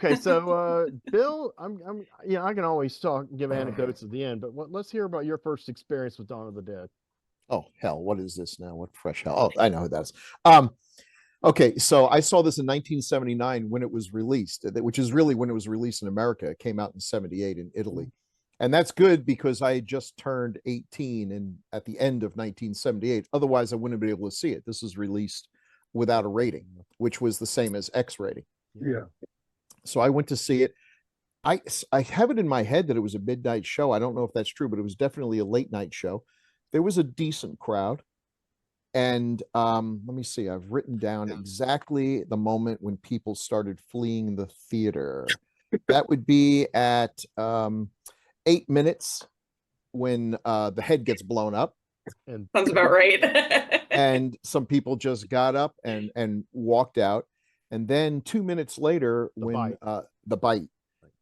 Okay, so Bill, yeah, I can always give anecdotes at the end, but let's hear about your first experience with Dawn of the Dead. Oh hell, what is this now? What fresh hell? Oh, I know who that is. Um, okay, so I saw this in 1979 when it was released, which is really when it was released in America. It came out in 78 in Italy. And that's good because I had just turned 18 and at the end of 1978. Otherwise, I wouldn't be able to see it. This was released without a rating, which was the same as X rating. Yeah. So I went to see it. I have it in my head that it was a midnight show. I don't know if that's true, but it was definitely a late night show. There was a decent crowd. And let me see, I've written down exactly the moment when people started fleeing the theater. That would be at 8 minutes when the head gets blown up. And Sounds about right. And some people just got up and walked out. And then 2 minutes later, when the bite,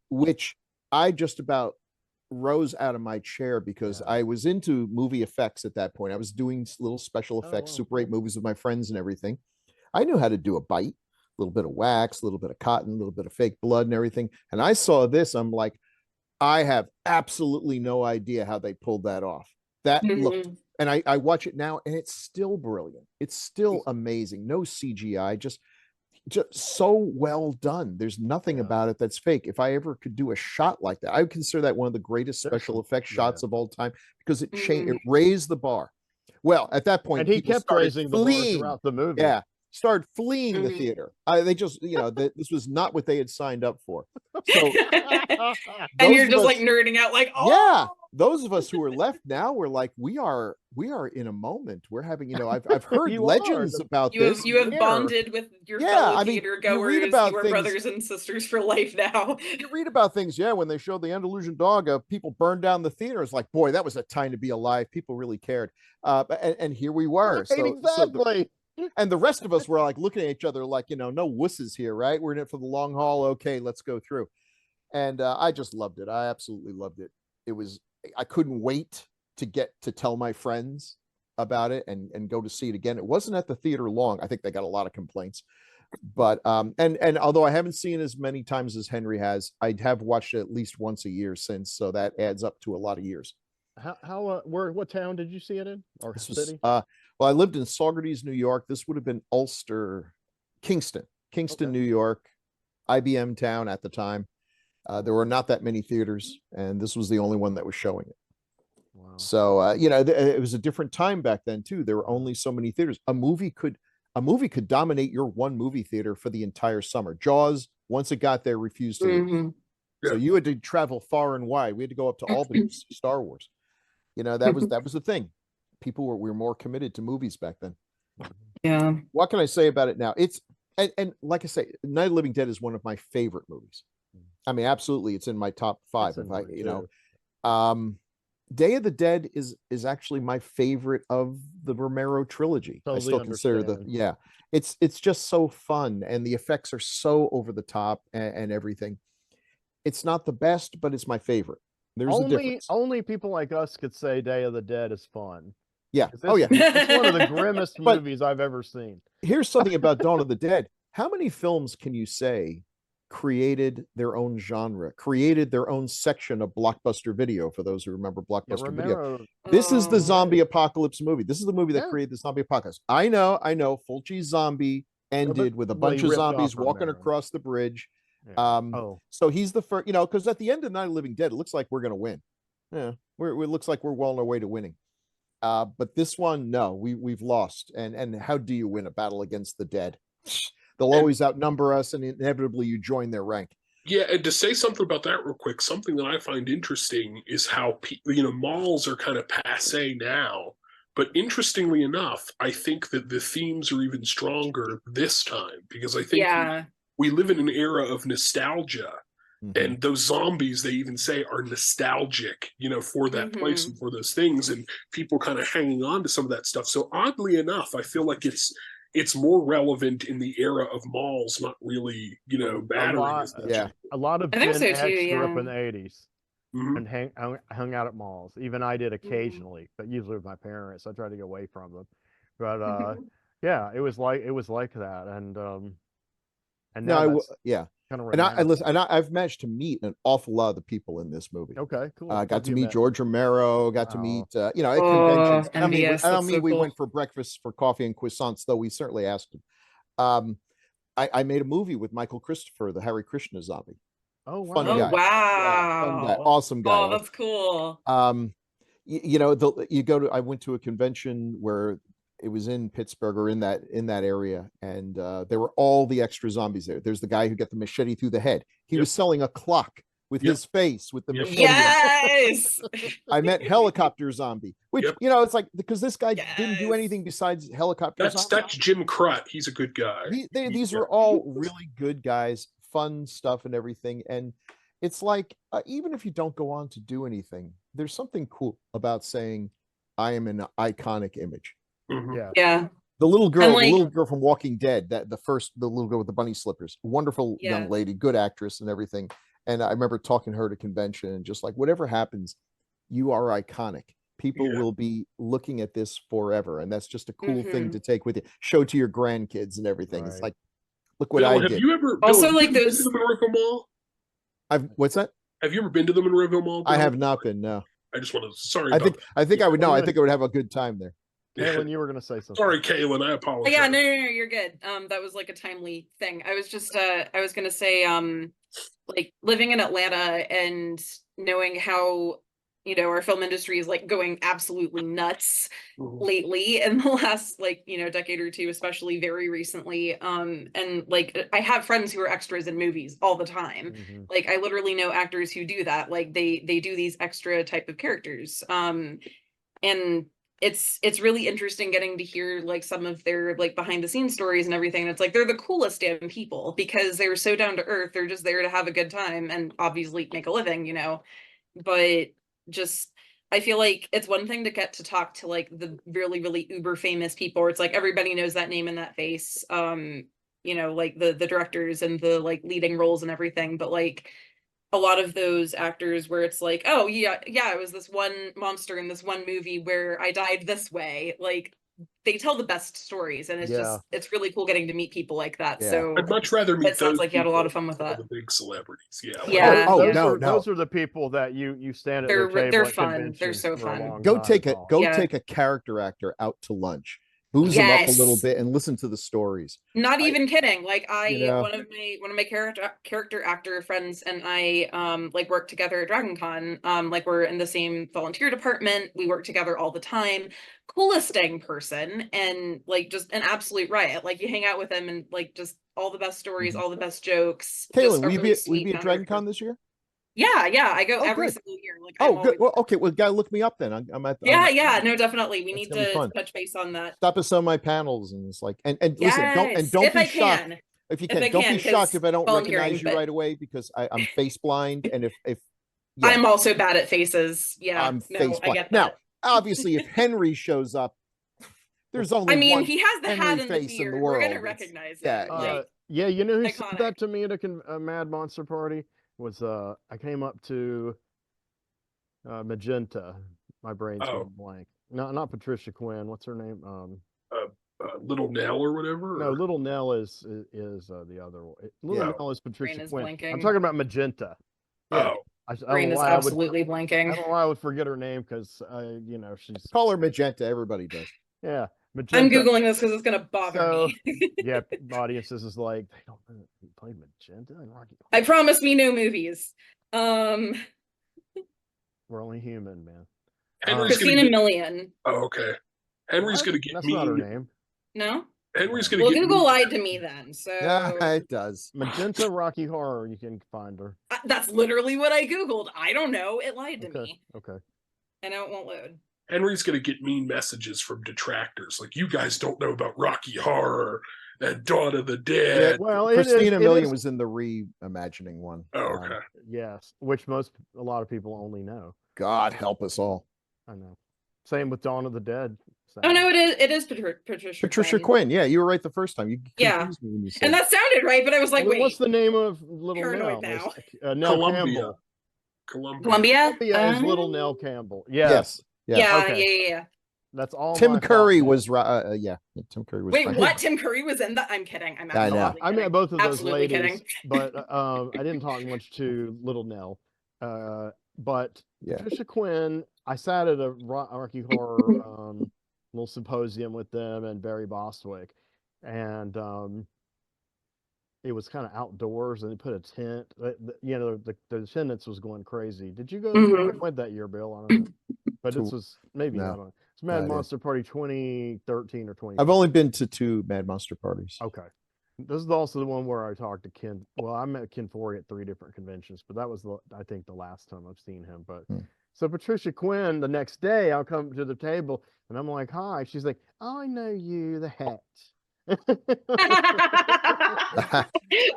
which I just about rose out of my chair because I was into movie effects at that point. I was doing little special effects, Super 8 movies with my friends and everything. I knew how to do a bite, a little bit of wax, a little bit of cotton, a little bit of fake blood and everything. And I saw this, I'm like, I have absolutely no idea how they pulled that off. That looked, and I watch it now and it's still brilliant. It's still amazing. No CGI, just so well done. There's nothing about it that's fake. If I ever could do a shot like that, I would consider that one of the greatest special effects shots of all time because it changed, it raised the bar. Well, at that point, and he kept raising the bar throughout the movie. Yeah, started fleeing the theater. They just, this was not what they had signed up for. So, and you're just like nerding out, like, oh yeah. Those of us who are left now, we're like, we are in a moment. We're having, I've heard legends about this. You have bonded with your fellow theater goers. You are brothers and sisters for life now. You read about things, when they showed the Andalusian dog, people burned down the theater. It's like, boy, that was a time to be alive. People really cared. And here we were. Right, exactly. And the rest of us were like looking at each other like, no wusses here, right? We're in it for the long haul. Okay, let's go through. And I just loved it. I absolutely loved it. I couldn't wait to get to tell my friends about it and go to see it again. It wasn't at the theater long. I think they got a lot of complaints, but and although I haven't seen it as many times as Henry has, I have watched it at least once a year since, so that adds up to a lot of years. What town did you see it in, or city? Well, I lived in Saugerties, New York. This would have been Kingston, New York, IBM town at the time. There were not that many theaters, and this was the only one that was showing it. Wow. So, it was a different time back then too. There were only so many theaters. A movie could dominate your one movie theater for the entire summer. Jaws, once it got there, refused to leave. So you had to travel far and wide. We had to go up to Albany to see Star Wars. That was the thing. People were more committed to movies back then. Yeah. What can I say about it now? It's and like I say, Night of the Living Dead is one of my favorite movies. I mean, absolutely, it's in my top 5. Day of the Dead is actually my favorite of the Romero trilogy. Totally I still consider it's just so fun, and the effects are so over the top and everything. It's not the best, but it's my favorite. There's a difference. Only people like us could say Day of the Dead is fun. Yeah. It's one of the grimmest movies I've ever seen. Here's something about Dawn of the Dead. How many films can you say created their own genre, created their own section of Blockbuster Video, for those who remember Blockbuster Video? This is the zombie apocalypse movie. This is the movie that created the zombie apocalypse. I know. Fulci Zombie ended with a bunch of zombies walking across the bridge. So he's the first, because at the end of Night of the Living Dead, it looks like we're going to win. Yeah, it looks like we're well on our way to winning. But this one, no, we've lost. And how do you win a battle against the dead? They'll always outnumber us, and inevitably you join their rank. Yeah, and to say something about that real quick, something that I find interesting is how malls are kind of passe now. But interestingly enough, I think that the themes are even stronger this time, because I think we live in an era of nostalgia. And those zombies, they even say, are nostalgic, for that place and for those things, and people kind of hanging on to some of that stuff. So oddly enough, I feel like it's more relevant in the era of malls, not really, battering as much. A lot of Gen X grew up in the 80s and hung out at malls. Even I did occasionally, but usually with my parents. I tried to get away from them. But it was like that. And now kind of And I've managed to meet an awful lot of the people in this movie. Okay, cool. I got to meet George Romero, got to meet, at conventions. I don't mean we went for breakfast, for coffee and croissants, though we certainly asked him. I made a movie with Michael Christopher, the Hare Krishna zombie. Oh, wow. Fun guy. Wow. Yeah, fun guy. Awesome guy. Oh, that's cool. I went to a convention where it was in Pittsburgh or in that area, and there were all the extra zombies there. There's the guy who got the machete through the head. He was selling a clock with his face with the machete. Yes. I met Helicopter Zombie, which it's like, because this guy didn't do anything besides Helicopter Zombie. That's Jim Crut. He's a good guy. These are all really good guys, fun stuff and everything. And it's like, even if you don't go on to do anything, there's something cool about saying, I am an iconic image. Mm-hmm. Yeah. The little girl from Walking Dead, the little girl with the bunny slippers, wonderful young lady, good actress and everything. And I remember talking to her at a convention, and just like, whatever happens, you are iconic. People will be looking at this forever. And that's just a cool thing to take with you, show to your grandkids and everything. Right. It's like, look what I did. Have you ever like those been to the Monroeville Mall? What's that? Have you ever been to the Monroeville Mall? I have not been, no. I just want to, sorry. I think I would know. I think I would have a good time there. Kaelyn, you were going to say something. Sorry, Kaelyn, I apologize. Yeah, no, you're good. That was like a timely thing. I was just, I was going to say, like living in Atlanta and knowing how, our film industry is like going absolutely nuts lately in the last decade or two, especially very recently. And like, I have friends who are extras in movies all the time. Like, I literally know actors who do that. Like they do these extra type of characters. And it's really interesting getting to hear like some of their like behind the scenes stories and everything. And it's like, they're the coolest damn people because they're so down to earth. They're just there to have a good time and obviously make a living, but just, I feel like it's one thing to get to talk to like the really, really uber famous people where it's like, everybody knows that name and that face, like the directors and the like leading roles and everything. But like, a lot of those actors where it's like, oh yeah, it was this one monster in this one movie where I died this way. Like they tell the best stories, and it's really cool getting to meet people like that. So I'd much rather meet. It sounds like you had a lot of fun with that. The big celebrities, Those are the people that you stand at their table. They're fun. They're so fun. Go take a character actor out to lunch. Booze them up a little bit and listen to the stories. Not even kidding. Like one of my character actor friends and I like work together at Dragon Con. Like we're in the same volunteer department. We work together all the time. Coolest dang person, and like just an absolute riot. Like you hang out with him and like just all the best stories, all the best jokes. Kaelyn, will you be at Dragon Con this year? Yeah, I go every single year. Like, good. Well, okay. Well, gotta look me up then. I'm at. No, definitely. We need to touch base on that. Stop at some of my panels, and it's like, and listen, don't be shocked if you can. Don't be shocked if I don't recognize you right away because I'm face blind, and if I'm also bad at faces. Yeah, I'm face blind. Now, obviously, if Henry shows up, there's only one he has the Henry hat and the face beard. in the world. We're gonna recognize it. Who said that to me at a Mad Monster party? Was I came up to Magenta. My brain's going blank. Not Patricia Quinn. What's her name? Little Nell or whatever. No, Little Nell is the other one. Nell is Patricia Quinn. Blanking. I'm talking about Magenta. Yeah. Brain is absolutely blanking. I don't know why I would forget her name because she's call her Magenta. Everybody does. Yeah. Magenta. I'm Googling this because it's going to bother me. Yeah, audiences is like, they don't play Magenta and Rocky. I promise me no movies. We're only human, man. Christina Milian. Oh, okay. Henry's going to get That's me. not her name. No? Henry's going to get Google lied to me then. So yeah, it does. Magenta Rocky Horror, you can find her. That's literally what I Googled. I don't know. It lied to me. Okay. And now it won't load. Henry's going to get mean messages from detractors like, you guys don't know about Rocky Horror and Dawn of the Dead. Yeah, well, Christina Milian was in the reimagining one. Oh, okay. Yes, which a lot of people only know. God help us all. I know. Same with Dawn of the Dead. Oh no, it is Patricia Quinn. Yeah, you were right the first time. You confused me when you said and that sounded right, but I was like, wait. What's the name of Little Nell? Nell Columbia. Campbell. Columbia is Little Nell Campbell. Yeah. Yes. Yeah. That's all. Tim my Curry fault, was yeah. Tim Curry was. Wait, fine. what? Tim Curry was in that? I'm kidding. I'm I know. absolutely I kidding. met both of those Absolutely ladies, kidding. but I didn't talk much to Little Nell. But Yeah. Patricia Quinn, I sat at a Rocky Horror little symposium with them and Barry Bostwick, and it was kind of outdoors, and they put a tent. You know, the attendance was going crazy. Did you go? I went that year, Bill. I don't know, but this was maybe I don't know. It's Mad Monster Party 2013 or 20. I've only been to 2 Mad Monster parties. Okay. This is also the one where I talked to Ken. Well, I met Ken Forey at 3 different conventions, but that was I think the last time I've seen him. But so Patricia Quinn, the next day I'll come to the table and I'm like, "Hi." She's like, "Oh, I know you, the hat."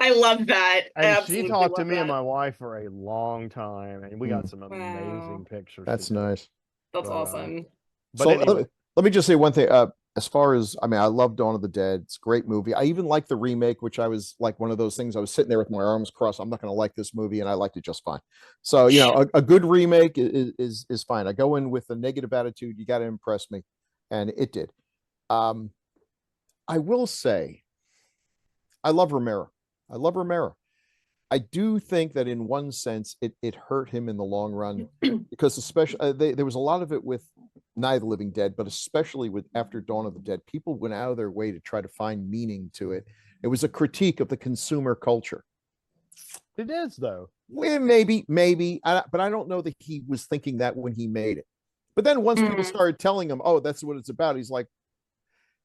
I love that. And she talked to me and my wife for a long time, and we got some amazing pictures. That's nice. That's awesome. But so anyway. let me just say one thing. As far as, I mean, I love Dawn of the Dead. It's a great movie. I even like the remake, which I was like one of those things. I was sitting there with my arms crossed. I'm not going to like this movie, and I liked it just fine. So, you know, a good remake is fine. I go in with a negative attitude. You got to impress me, and it did. I will say, I love Romero. I do think that in one sense, it hurt him in the long run, because especially there was a lot of it with Night of the Living Dead, but especially with after Dawn of the Dead, people went out of their way to try to find meaning to it. It was a critique of the consumer culture. It is, though. Well, maybe, but I don't know that he was thinking that when he made it. But then once people started telling him, "Oh, that's what it's about," he's like,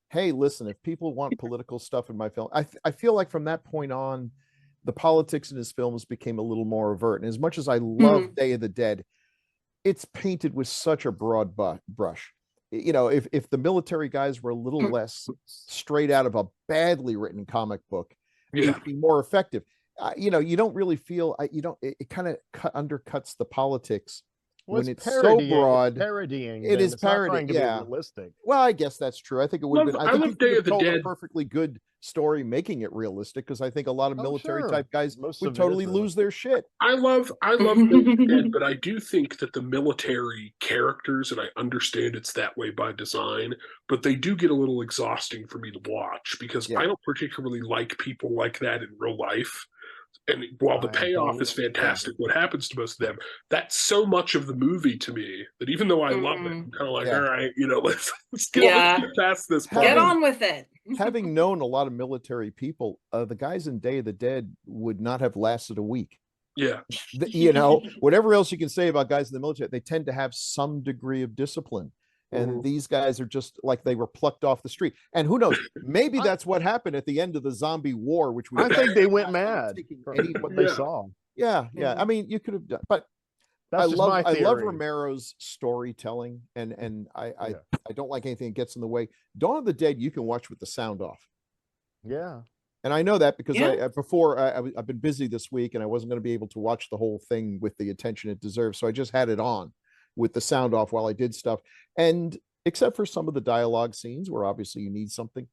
"Hey, listen, if people want political stuff in my film," I feel like from that point on, the politics in his films became a little more overt. And as much as I love Day of the Dead, it's painted with such a broad brush. You know, if the military guys were a little less straight out of a badly written comic book, it'd be more effective. You know, you don't really feel, it kind of undercuts the politics. When it's so broad, parodying. It is parodying. Yeah, realistic. Well, I guess that's true. I think it would have been. I think you could have told a Dead. perfectly good story making it realistic, because I think a lot of military type guys would totally lose their shit. I love Day of the Dead, but I do think that the military characters, and I understand it's that way by design, but they do get a little exhausting for me to watch, because I don't particularly like people like that in real life. And while the payoff is fantastic, what happens to most of them, that's so much of the movie to me that even though I love it, I'm kind of like, all right, you know, let's get past this part. Get on with it. Having known a lot of military people, the guys in Day of the Dead would not have lasted a week. Yeah. You know, whatever else you can say about guys in the military, they tend to have some degree of discipline. And these guys are just like they were plucked off the street. And who knows? Maybe that's what happened at the end of the zombie war, which I think they went mad from what they saw. Yeah. I mean, you could have done, but I love Romero's storytelling, and I don't like anything that gets in the way. Dawn of the Dead, you can watch with the sound off. Yeah. And I know that because I've been busy this week, and I wasn't going to be able to watch the whole thing with the attention it deserves. So I just had it on with the sound off while I did stuff. And except for some of the dialogue scenes where obviously you need something,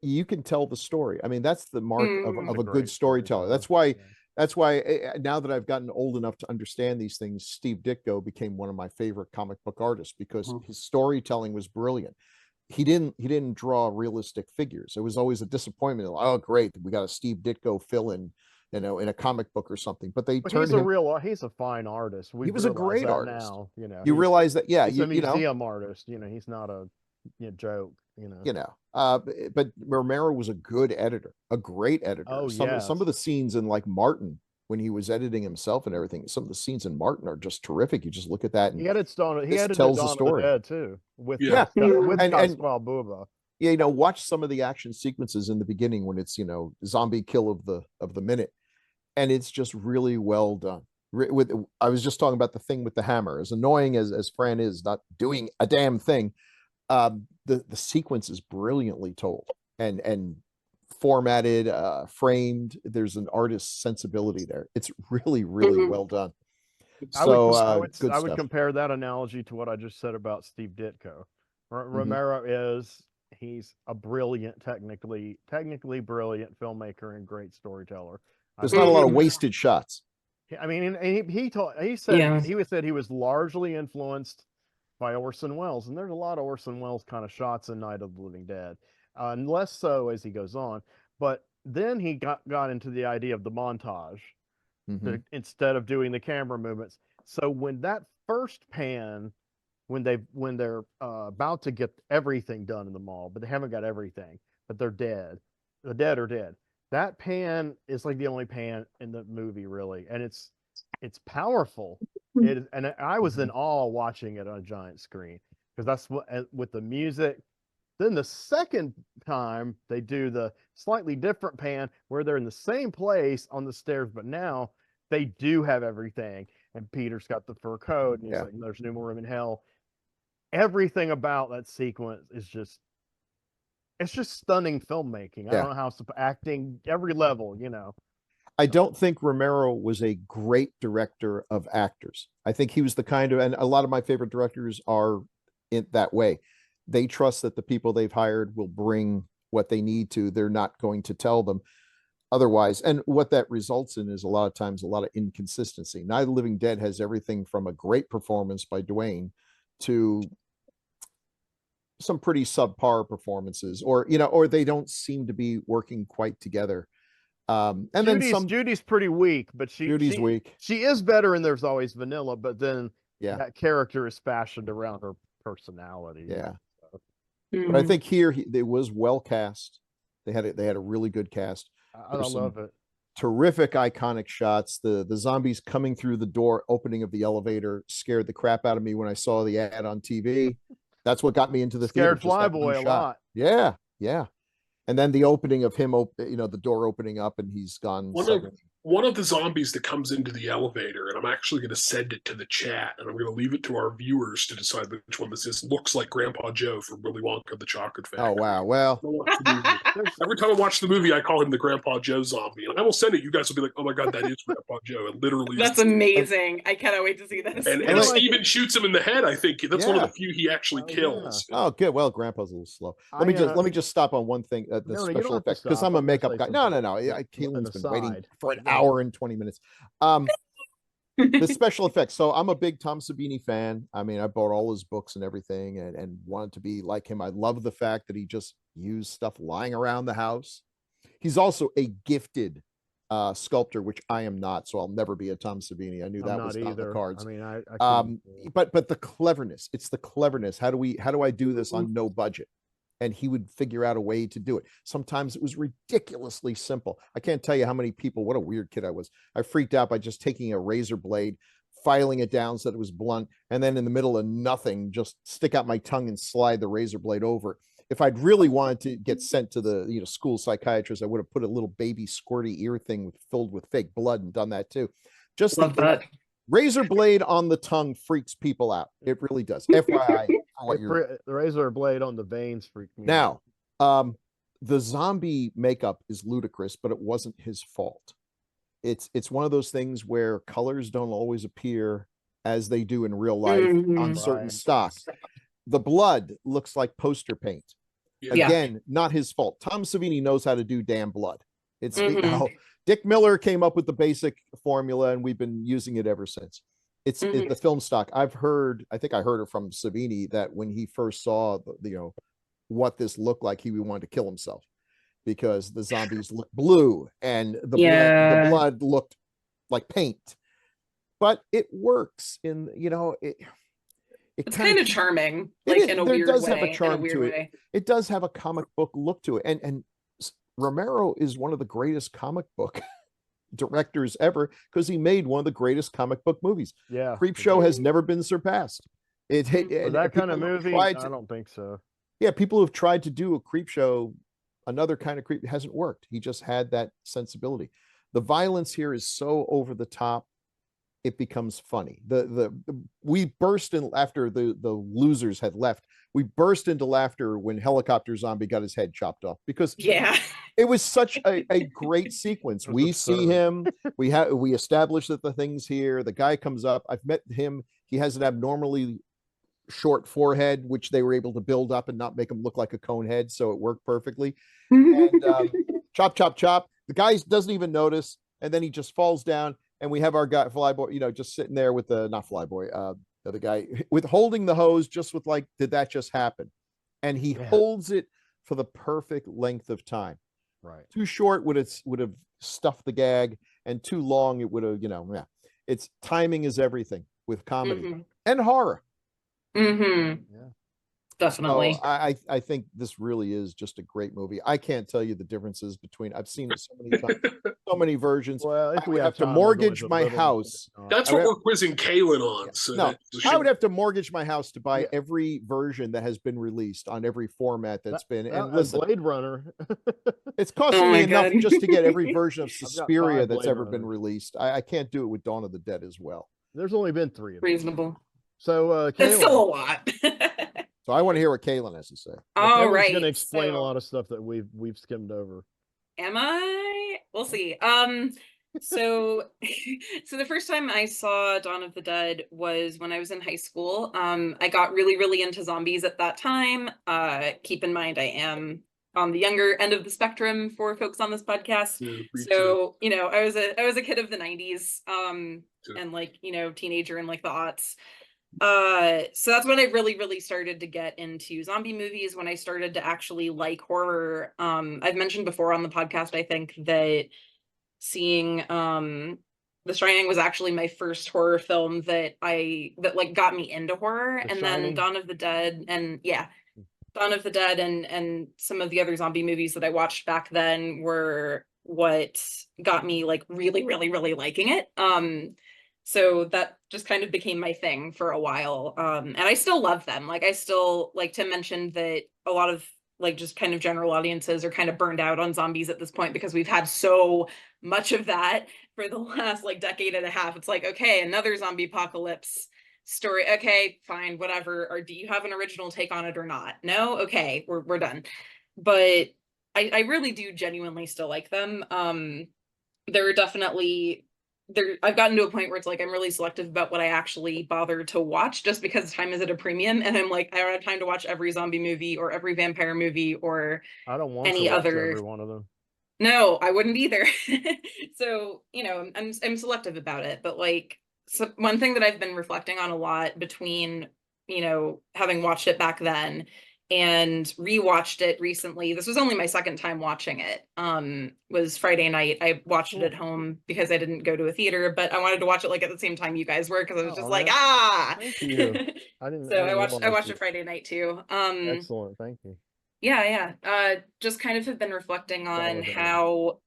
you can tell the story. I mean, that's the mark of a good storyteller. That's why now that I've gotten old enough to understand these things, Steve Ditko became one of my favorite comic book artists, because his storytelling was brilliant. He didn't draw realistic figures. It was always a disappointment. Like, oh, great, we got a Steve Ditko fill in, you know, in a comic book or something. But he's a fine artist. He was a great artist. Now, you know, you realize that, he's a museum artist. You know, he's not a joke. You know. But Romero was a good editor, a great editor. Oh, some of the scenes in like Martin, when he was editing himself and everything, some of the scenes in Martin are just terrific. You just look at that, and he edited tells the story too with and Booba. Yeah, you know, watch some of the action sequences in the beginning when it's, you know, zombie kill of the minute, and it's just really well done. I was just talking about the thing with the hammer. As annoying as Fran is, not doing a damn thing, the sequence is brilliantly told and formatted, framed. There's an artist's sensibility there. It's really well done. So I would compare that analogy to what I just said about Steve Ditko. Romero he's a brilliant, technically brilliant filmmaker and great storyteller. There's not a lot of wasted shots. I mean, and he said he was largely influenced by Orson Welles, and there's a lot of Orson Welles kind of shots in Night of the Living Dead, and less so as he goes on. But then he got into the idea of the montage instead of doing the camera movements. So when that first pan, when they're about to get everything done in the mall, but they haven't got everything, but they're dead. The dead are dead. That pan is like the only pan in the movie, really, and it's powerful. And I was in awe watching it on a giant screen, because that's what, with the music. Then the second time they do the slightly different pan where they're in the same place on the stairs, but now they do have everything. And Peter's got the fur coat, and he's like, "There's no more room in hell." Everything about that sequence is it's just stunning filmmaking. I don't know how acting, every level, I don't think Romero was a great director of actors. I think he was the kind of, and a lot of my favorite directors are in that way. They trust that the people they've hired will bring what they need to. They're not going to tell them otherwise. And what that results in is a lot of times a lot of inconsistency. Night of the Living Dead has everything from a great performance by Dwayne to some pretty subpar performances, or they don't seem to be working quite together. And Judy's pretty weak, but Judy's weak. She is better in There's Always Vanilla, but then that character is fashioned around her personality. But I think here it was well cast. They had a really good cast. I love it. Terrific iconic shots. The zombies coming through the door, opening of the elevator, scared the crap out of me when I saw the ad on TV. That's what got me into the theater. Scared Flyboy a lot. Yeah. And then the opening of him, the door opening up, and he's gone. One of the zombies that comes into the elevator, and I'm actually going to send it to the chat, and I'm going to leave it to our viewers to decide which one this is. Looks like Grandpa Joe from Willy Wonka the Chocolate Factory. Oh, wow. Well, every time I watch the movie, I call him the Grandpa Joe zombie, and I will send it. You guys will be like, "Oh my god, that is Grandpa Joe!" It literally. That's amazing. I cannot wait to see this. And Steven shoots him in the head. I think that's one of the few he actually kills. Yeah. Oh, good. Well, Grandpa's a little slow. Let me just stop on one thing. The special effects, because I'm a makeup guy. No. Kaelyn's been waiting for an hour and 20 minutes. The special effects. So I'm a big Tom Savini fan. I mean, I bought all his books and everything, and wanted to be like him. I love the fact that he just used stuff lying around the house. He's also a gifted sculptor, which I am not, so I'll never be a Tom Savini. I knew that was not the cards. I mean, but the cleverness. It's the cleverness. How do I do this on no budget? And he would figure out a way to do it. Sometimes it was ridiculously simple. I can't tell you how many people, what a weird kid I was. I freaked out by just taking a razor blade, filing it down so that it was blunt, and then in the middle of nothing, just stick out my tongue and slide the razor blade over. If I'd really wanted to get sent to the school psychiatrist, I would have put a little baby squirty ear thing filled with fake blood and done that too. Just that. Razor blade on the tongue freaks people out. It really does. FYI. The razor blade on the veins freaked me out. The zombie makeup is ludicrous, but it wasn't his fault. It's one of those things where colors don't always appear as they do in real life on certain stock. The blood looks like poster paint. Again, not his fault. Tom Savini knows how to do damn blood. It's Dick Miller came up with the basic formula, and we've been using it ever since. It's the film stock. I think I heard it from Savini that when he first saw what this looked like, he wanted to kill himself because the zombies looked blue and the blood looked like paint. But it works it's kind of charming, in a weird way. Have a charm to it. It does have a comic book look to it, and Romero is one of the greatest comic book directors ever because he made one of the greatest comic book movies. Creepshow has never been surpassed. That kind of movie, I don't think so. Yeah, people who have tried to do a Creepshow, another kind of creep, hasn't worked. He just had that sensibility. The violence here is so over the top, it becomes funny. We burst in after the losers had left. We burst into laughter when Helicopter Zombie got his head chopped off because it was such a great sequence. We see him. We establish that the thing's here. The guy comes up. I've met him. He has an abnormally short forehead, which they were able to build up and not make him look like a cone head, so it worked perfectly. And chop, chop, chop. The guy doesn't even notice, and then he just falls down. And we have our guy Flyboy, just sitting there with the not Flyboy, The other guy with holding the hose, just with like, did that just happen? And he holds it for the perfect length of time. Right. Too short would have stuffed the gag, and too long it would have, yeah. It's timing is everything with comedy and horror. Yeah. Definitely. So I think this really is just a great movie. I can't tell you the differences between, I've seen it so many times, so many versions. Well, if I we would have to time, mortgage my house. That's what we're quizzing Kaelyn on. Yeah. So No, I would have to mortgage my house to buy every version that has been released on every format that's been. And listen, Blade Runner. it's costing me enough God. just to get every version of Suspiria that's Blade ever been Runners. released. I can't do it with Dawn of the Dead as well. There's only been 3 of them. Reasonable. So That's Kaelyn, still a lot. So I want to hear what Kaelyn has to say. All Kaelyn's right. going to explain a so- lot of stuff that we've skimmed over. Am I? We'll see. So so the first time I saw Dawn of the Dead was when I was in high school. I got really, really into zombies at that time. Keep in mind I am on the younger end of the spectrum for folks on this podcast. So, I was a kid of the 90s, and like, teenager in like the aughts. So that's when I really, really started to get into zombie movies, when I started to actually like horror. I've mentioned before on the podcast, I think, that seeing The Shining was actually my first horror film that like got me into horror. And then Dawn of the Dead, and Dawn of the Dead and some of the other zombie movies that I watched back then were what got me like really, really, really liking it. So that just kind of became my thing for a while. And I still love them. Like, I still, like Tim mentioned, that a lot of like just kind of general audiences are kind of burned out on zombies at this point, because we've had so much of that for the last like decade and a half. It's like, okay, another zombie apocalypse story. Okay, fine, whatever. Or do you have an original take on it or not? No? Okay, we're done. But I really do genuinely still like them. There are definitely I've gotten to a point where it's like I'm really selective about what I actually bother to watch, just because time is at a premium, and I'm like, I don't have time to watch every zombie movie or every vampire movie or I don't want any to watch other every one of them. No, I wouldn't either. So, I'm selective about it. But like, so one thing that I've been reflecting on a lot between, having watched it back then and rewatched it recently. This was only my second time watching it. Was Friday night. I watched it at home because I didn't go to a theater, but I wanted to watch it like at the same time you guys were, because I was just like, Thank you. I watched it Friday night too. Excellent, thank you. Yeah. Just kind of have been reflecting on how,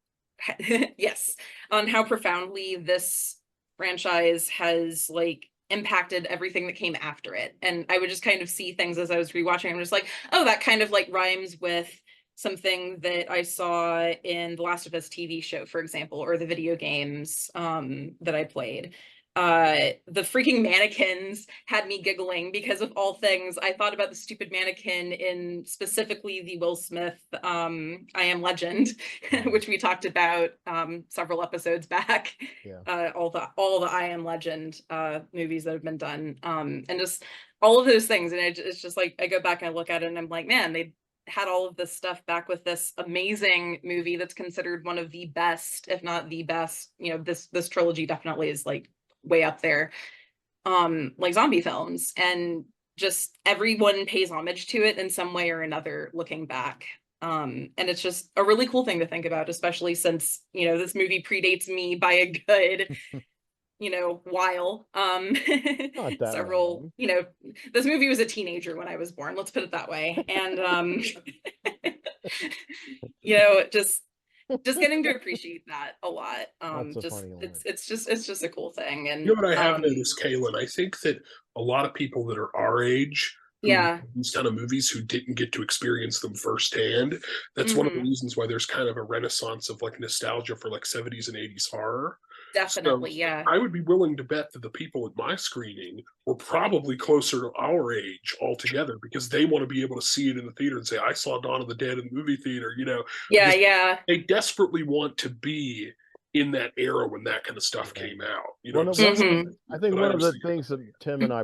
yes, on how profoundly this franchise has like impacted everything that came after it. And I would just kind of see things as I was rewatching. I'm just like, oh, that kind of like rhymes with something that I saw in the Last of Us TV show, for example, or the video games that I played. The freaking mannequins had me giggling, because of all things, I thought about the stupid mannequin in specifically the Will Smith I Am Legend, which we talked about several episodes back. All the I Am Legend movies that have been done, and just all of those things. And it's just like, I go back and I look at it and I'm like, man, they had all of this stuff back with this amazing movie that's considered one of the best, if not the best. This trilogy definitely is like way up there, like zombie films, and just everyone pays homage to it in some way or another looking back. And it's just a really cool thing to think about, especially since this movie predates me by a good while. Not that Several long. This movie was a teenager when I was born, let's put it that way. And just getting to appreciate that a lot. It's just a cool thing. And what I have noticed, Kaelyn, I think that a lot of people that are our age, these kind of movies, who didn't get to experience them firsthand, that's one of the reasons why there's kind of a renaissance of like nostalgia for like 70s and 80s horror. Definitely, so yeah. I would be willing to bet that the people at my screening were probably closer to our age altogether, because they want to be able to see it in the theater and say, I saw Dawn of the Dead in the movie theater, Yeah. They desperately want to be in that era when that kind of stuff came out. I think one of the things that Tim and I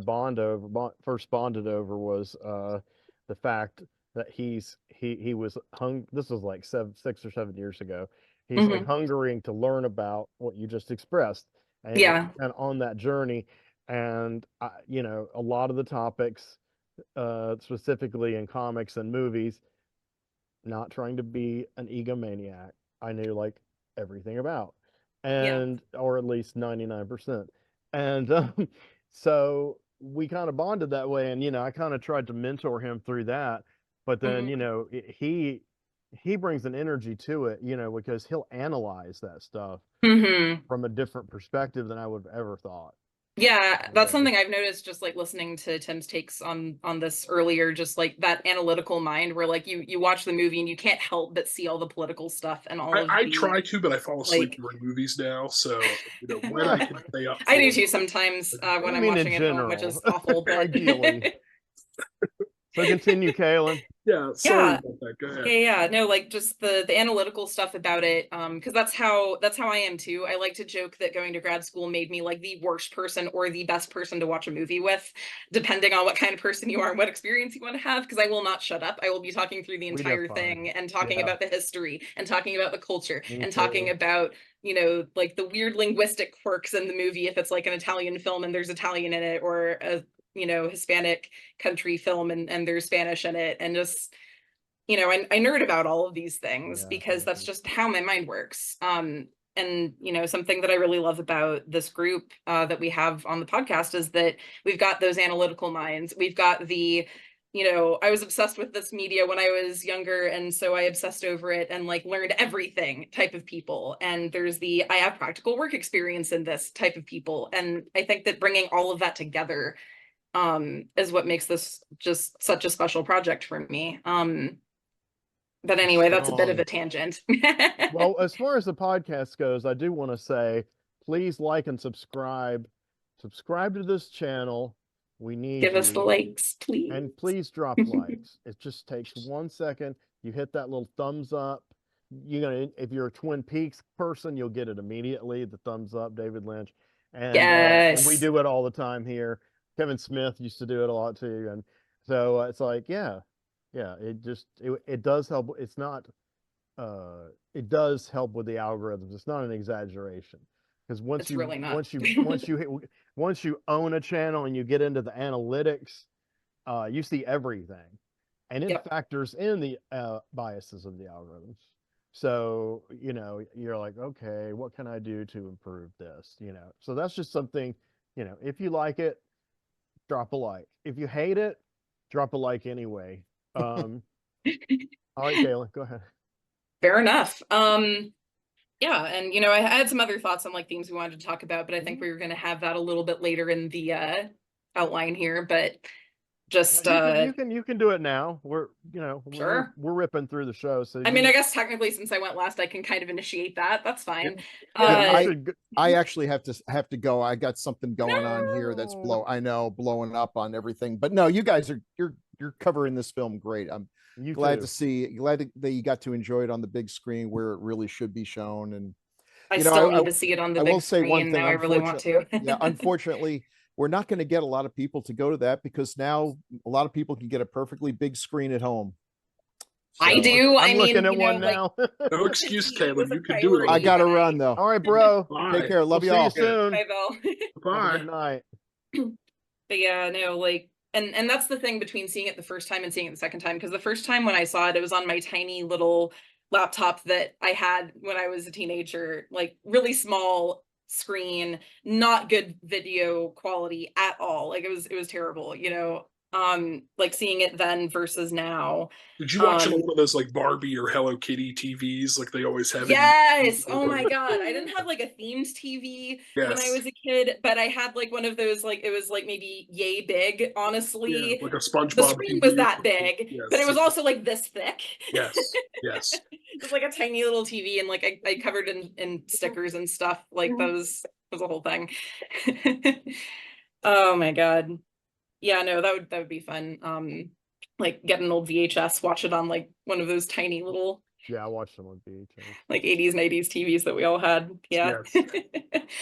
first bonded over was the fact that he was hung. This was like 6 or 7 years ago. He's like hungering to learn about what you just expressed, and on that journey. And you know, a lot of the topics, specifically in comics and movies, not trying to be an egomaniac, I knew like everything about, Yeah. and or at least 99%. And so we kind of bonded that way, and you know, I kind of tried to mentor him through that. But then, you Mhm. know, he brings an energy to it, you know, because he'll analyze that stuff Mhm. from a different perspective than I would have ever thought. Yeah, You that's know, something I've noticed just like listening to Tim's takes on this earlier, just like that analytical mind where like you watch the movie and you can't help but see all the political stuff and all of I the try to, but I fall asleep like during movies now. So when I well, can stay up I do for too it. sometimes when I I'm mean, in watching at home, which general, is awful, but ideally. So continue, Kaelin. Yeah, sorry yeah. about that. Go ahead. Yeah, no, like just the analytical stuff about it, because that's how I am too. I like to joke that going to grad school made me like the worst person or the best person to watch a movie with, depending on what kind of person you are and what experience you want to have, because I will not shut up. I will be talking through the We did entire fine. thing and talking Yeah, about the history and talking about the culture me and talking too. about, you know, like the weird linguistic quirks in the movie if it's like an Italian film and there's Italian in it, or a, you know, Hispanic country film and there's Spanish in it, and just, you know, I nerd about all of these things Yeah, because that's just how my mind works. And you know, something that I really love about this group that we have on the podcast is that we've got those analytical minds. We've got the, you know, I was obsessed with this media when I was younger, and so I obsessed over it and like learned everything type of people. And there's the I have practical work experience in this type of people. And I think that bringing all of that together is what makes this just such a special project for me. But anyway, that's a bit of Strong. a tangent. Well, as far as the podcast goes, I do want to say, please like and subscribe. Subscribe to this channel. We need Give us the you. likes, please. And please drop likes. It just takes 1 second. You hit that little thumbs up. You're gonna, if you're a Twin Peaks person, you'll get it immediately. The thumbs up, David Lynch, and we Yes. do it all the time here. Kevin Smith used to do it a lot too, and so it's like, yeah, yeah. It does help. It's not. It does help with the algorithms. It's not an exaggeration, because It's really not. once you own a channel and you get into the analytics, you see everything, and it Yep. factors in the biases of the algorithms. So, you know, you're like, okay, what can I do to improve this? You know, so that's just something, you know, if you like it, drop a like. If you hate it, drop a like anyway. All right, Kaylin, go ahead. Fair enough. Yeah, and you know, I had some other thoughts on like themes we wanted to talk about, but I think we were going to have that a little bit later in the outline here, but just You can do it now. We're, you know, sure. we're ripping through the show, so I mean, I guess technically since I went last, I can kind of initiate that. That's fine. yeah, you I should I actually have to go. I got something going on here that's no. I know, blowing up on everything. But no, you guys are you're covering this film great. I'm You glad too. to see, that you got to enjoy it on the big screen where it really should be shown. And I you know, still need to see it on the I will big say one screen. thing. Now I really want to. Yeah, unfortunately, we're not going to get a lot of people to go to that because now a lot of people can get a perfectly big screen at home. I So do. I I'm looking mean, at you know, one like now. No excuse, TV was Caleb. a You can do it. I priority got to when run though. All right, bro. Take Bye. care. Love We'll you all. see you soon. Bye, Bill. Have a Bye. good night. But yeah, no, like, and that's the thing between seeing it the first time and seeing it the second time, because the first time when I saw it, it was on my tiny little laptop that I had when I was a teenager, like really small screen, not good video quality at all. Like it was terrible, you know. Like seeing it then versus now. Did you watch it on Um, one of those like Barbie or Hello Kitty TVs like they always have? Yes. Oh my God. I didn't have like a themed TV when I Yes. was a kid, but I had like one of those, like it was like maybe yay big, Yeah, honestly. like a The SpongeBob screen was TV or that something. big, but it Yes. was also like this thick. Yes. Yes. It was like a tiny little TV, and like I covered in stickers and stuff. Like that was a whole thing. Oh my God. Yeah, no, that would be fun. Like get an old VHS, watch it on like one of those tiny little Yeah, I watched them on VHS. Like 80s, 90s TVs that we all had. Yeah.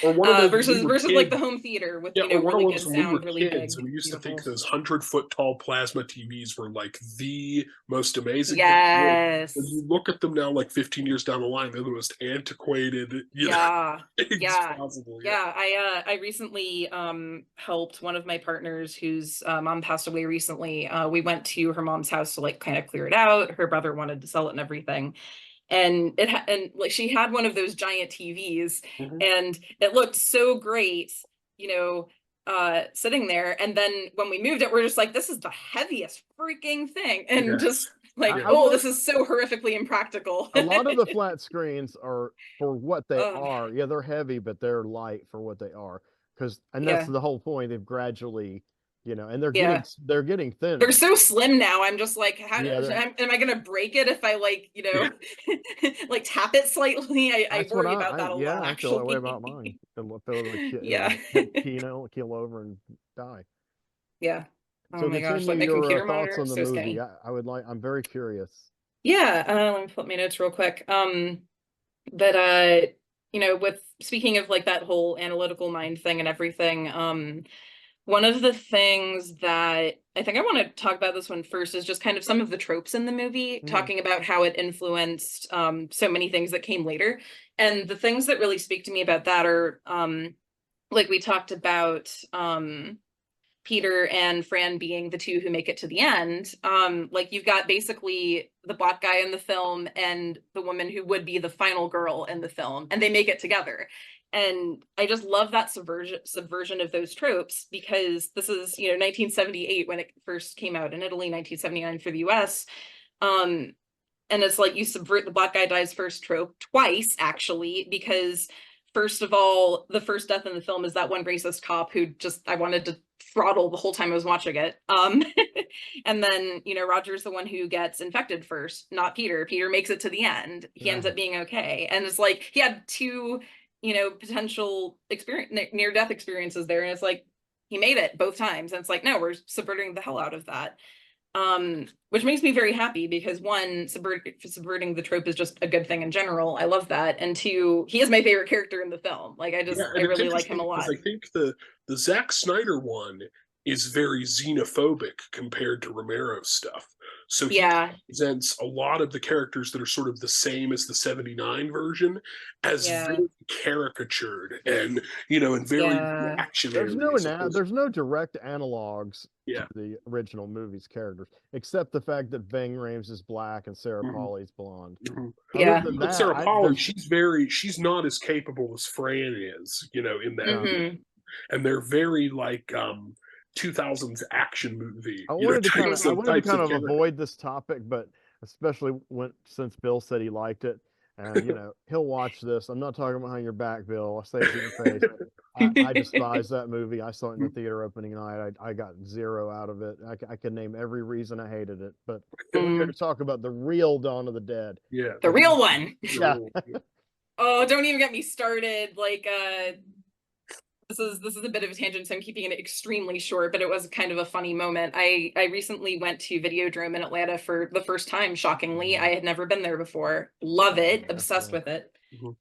Or one of those versus kids. like the home theater with, Yeah, you know, or one really of good those when we were sound, really kids, big, and we used to think beautiful. those 100-foot tall plasma TVs were like the most amazing thing. Yes. When you look at them now, like 15 years down the line, they're the most antiquated, Yeah. things Yeah. possible. Yeah. I recently helped one of my partners whose mom passed away recently. We went to her mom's house to like kind of clear it out. Her brother wanted to sell it and everything. And like she had one of those giant TVs, and it looked so great, you know, sitting there. And then when we moved it, we're just like, this is the heaviest freaking thing, and just like, oh, this is so horrifically impractical. A lot of the flat screens are for what they are. Yeah, they're heavy, but they're light for what they are. And that's the whole point. They've gradually, you know, and they're getting thinner. They're so slim now. I'm just like, how am I gonna break it if I like, you know, like tap it slightly? I worry about that a lot. I feel that way about mine. Keel over and die. Yeah. Oh so my gosh, like my computer monitor on the movie. Skinny. I'm very curious. Yeah, let me flip my notes real quick. But you know, with speaking of like that whole analytical mind thing and everything, one of the things that I think I want to talk about this one first is just kind of some of the tropes in the movie, talking about how it influenced so many things that came later. And the things that really speak to me about that are like we talked about Peter and Fran being the two who make it to the end. Like you've got basically the black guy in the film and the woman who would be the final girl in the film, and they make it together. And I just love that subversion of those tropes, because this is, you know, 1978 when it first came out in Italy, 1979 for the US. And it's like you subvert the black guy dies first trope twice, actually, because first of all, the first death in the film is that one racist cop who just I wanted to throttle the whole time I was watching it. And then, you know, Roger's the one who gets infected first, not Peter. Peter makes it to the end. He ends up being okay. And it's like he had two, you know, potential near-death experiences there, and it's like he made it both times, and it's like, no, we're subverting the hell out of that, which makes me very happy, because one, subverting the trope is just a good thing in general. I love that. And two, he is my favorite character in the film. Like I really like him a lot. I think the Zack Snyder one is very xenophobic compared to Romero's stuff. So he presents a lot of the characters that are sort of the same as the 79 version as very caricatured and, you know, and very reactionary. There's no direct analogs to the original movie's characters, except the fact that Ving Rhames is black and Sarah Polley's blonde. But Sarah Polley, she's not as capable as Fran is, you know, in that. And they're very like 2000s action movie. I wanted to kind of avoid this topic, but especially since Bill said he liked it, and you know he'll watch this. I'm not talking behind your back, Bill. I say it to your face. I despise that movie. I saw it in the theater opening night. I got 0 out of it. I can name every reason I hated it, but we're here to talk about the real Dawn of the Dead. Yeah, the real one. Yeah. Oh, don't even get me started. Like this is a bit of a tangent, so I'm keeping it extremely short, but it was kind of a funny moment. I recently went to Videodrome in Atlanta for the first time, shockingly. I had never been there before. Love it. Obsessed with it.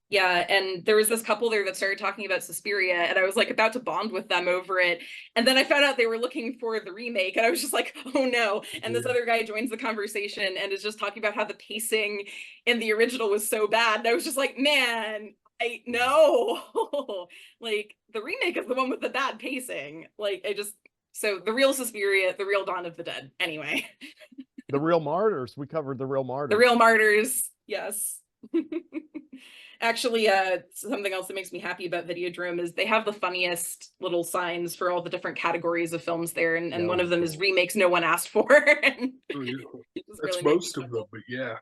Yeah, and there was this couple there that started talking about Suspiria, and I was like about to bond with them over it. And then I found out they were looking for the remake, and I was just like, oh no. And this other guy joins the conversation and is just talking about how the pacing in the original was so bad. And I was just like, man, I know. Like the remake is the one with the bad pacing. Like so the real Suspiria, the real Dawn of the Dead. Anyway. The Real Martyrs. We covered the Real Martyrs. The Real Martyrs. Yes. Actually, something else that makes me happy about Videodrome is they have the funniest little signs for all the different categories of films there, and one of them is remakes no one asked for. And that's really most of them, but yeah.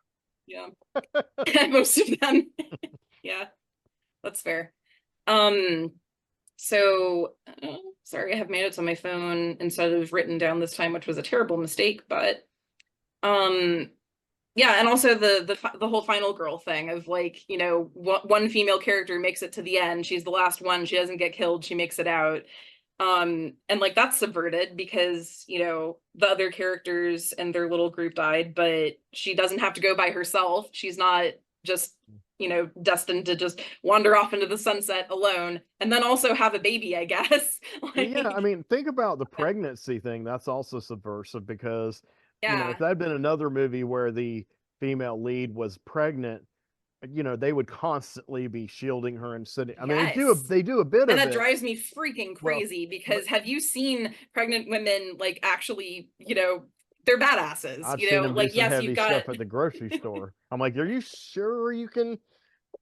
Most of them. Yeah, that's fair. So sorry, I have my notes on my phone instead of written down this time, which was a terrible mistake, but yeah, and also the whole final girl thing of like, you know, one female character makes it to the end. She's the last one. She doesn't get killed. She makes it out. And like that's subverted because, you know, the other characters and their little group died, but she doesn't have to go by herself. She's not just, you know, destined to just wander off into the sunset alone and then also have a baby, I guess. Like, yeah, I mean, think about the pregnancy thing. That's also subversive because, you know, yeah. if that had been another movie where the female lead was pregnant, you know, they would constantly be shielding her and sitting. I mean, Yes. they do a bit And of that it. drives me freaking Well, crazy but because have you seen pregnant women like actually, you know, they're badasses, I've you seen know, them do like some yes, you've heavy got stuff at the grocery store. I'm like, are you sure you can?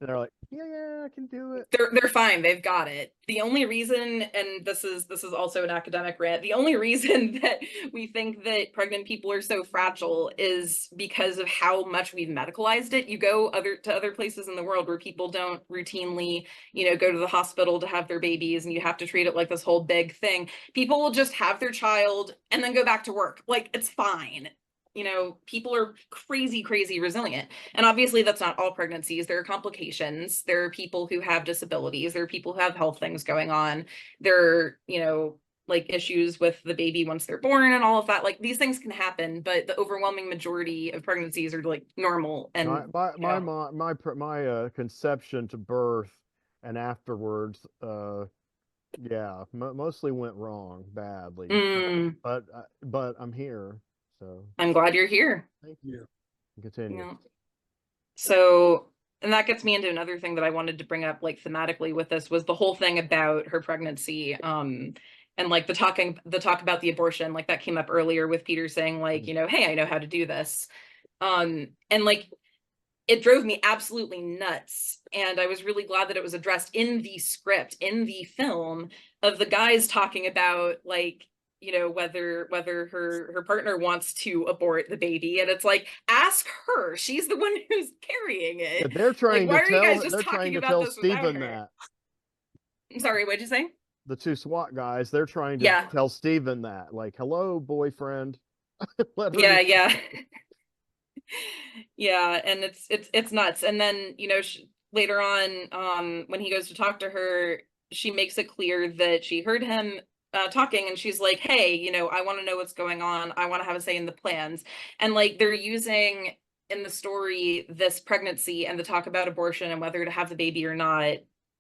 And they're like, yeah, I can do it. they're fine, they've got it. The only reason, and this is also an academic rant, the only reason that we think that pregnant people are so fragile is because of how much we've medicalized it. You go to other places in the world where people don't routinely, you know, go to the hospital to have their babies and you have to treat it like this whole big thing. People will just have their child and then go back to work. Like it's fine. You know, people are crazy resilient. And obviously that's not all pregnancies. There are complications. There are people who have disabilities. There are people who have health things going on. There are, you know, like issues with the baby once they're born and all of that. Like these things can happen, but the overwhelming majority of pregnancies are like normal. And My conception to birth and afterwards, yeah, mostly went wrong badly. mm, But I'm here, so I'm glad you're here. thank you. Yeah. Continue. You know? So, and that gets me into another thing that I wanted to bring up, like thematically with this, was the whole thing about her pregnancy. And like the talk about the abortion, like that came up earlier with Peter saying, like, you know, hey, I know how to do this. And like it drove me absolutely nuts. And I was really glad that it was addressed in the script, in the film, of the guys talking about like, you know, whether her partner wants to abort the baby. And it's like, ask her. She's the one who's carrying Yeah, it. Like, why are you guys just talking about this without Steven her? that. I'm sorry, what'd you say? The two SWAT guys, they're trying to Yeah. tell Steven that, like, hello, boyfriend. Let her Yeah, do- yeah. Yeah, and it's nuts. And then, you know, later on, when he goes to talk to her, she makes it clear that she heard him talking, and she's like, hey, you know, I want to know what's going on. I want to have a say in the plans. And like they're using in the story this pregnancy and the talk about abortion and whether to have the baby or not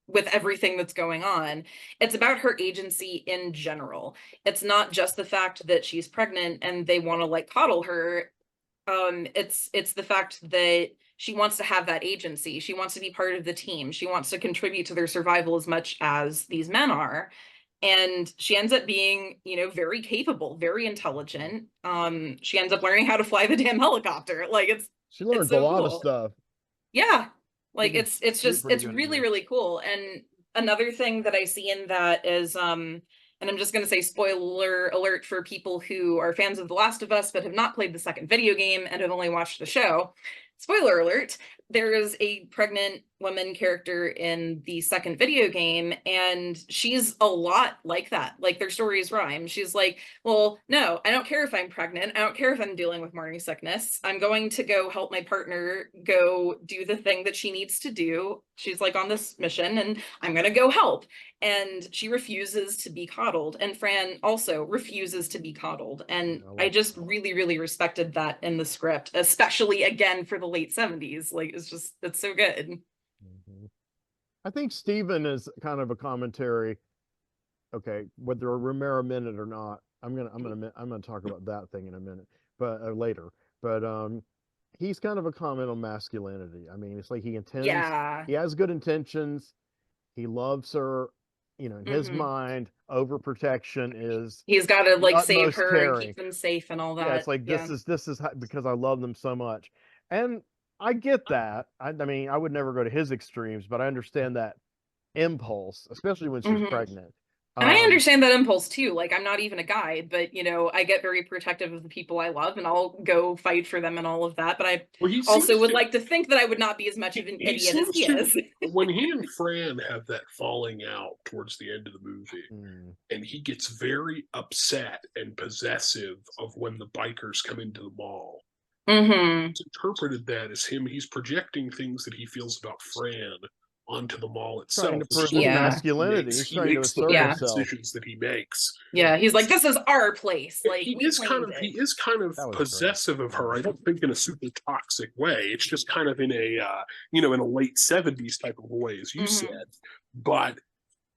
with everything that's going on. It's about her agency in general. It's not just the fact that she's pregnant and they want to like coddle her. It's the fact that she wants to have that agency. She wants to be part of the team. She wants to contribute to their survival as much as these men are. And she ends up being, you know, very capable, very intelligent. She ends up learning how to fly the damn helicopter. Like She learns so a lot of cool. stuff. Yeah. Like She it's just pretty it's good at really, it. really cool. And another thing that I see in that is and I'm just going to say spoiler alert for people who are fans of The Last of Us but have not played the second video game and have only watched the show. Spoiler alert, there is a pregnant woman character in the second video game, and she's a lot like that. Like their stories rhyme. She's like, well, no, I don't care if I'm pregnant. I don't care if I'm dealing with morning sickness. I'm going to go help my partner go do the thing that she needs to do. She's like on this mission, and I'm going to go help. And she refuses to be coddled. And Fran also refuses to be coddled. And I just really, really respected that in the script, especially again for the late 70s. Like it's so good. Mm-hmm. I think Steven is kind of a commentary. Okay, whether a Romero minute or not, I'm gonna talk about that thing in a minute, but later. But he's kind of a comment on masculinity. I mean, it's like he has good intentions. He loves her. You know, in his mind, overprotection is he's got to like save her caring. and keep them safe and all that. Yeah, it's like this is because I love them so much, and I get that. I mean, I would never go to his extremes, but I understand that impulse, especially when she's pregnant. And I understand that impulse too. Like I'm not even a guy, but you know, I get very protective of the people I love and I'll go fight for them and all of that. But I also would like to think that I would not be as much of an idiot as he is. When he and Fran have that falling out towards the end of the movie, and he gets very upset and possessive of when the bikers come into the mall. It's interpreted that as he's projecting things that he feels about Fran onto the mall Trying itself. to prove his Yeah. masculinity. He's He trying to makes the assert Yeah. himself. decisions that he makes. Yeah, he's like, this is our place. Like, He we is kind claimed of it. That was possessive great. of her. I don't think in a super toxic way. It's just kind of in a in a late 70s type of way, as you Mhm. said. But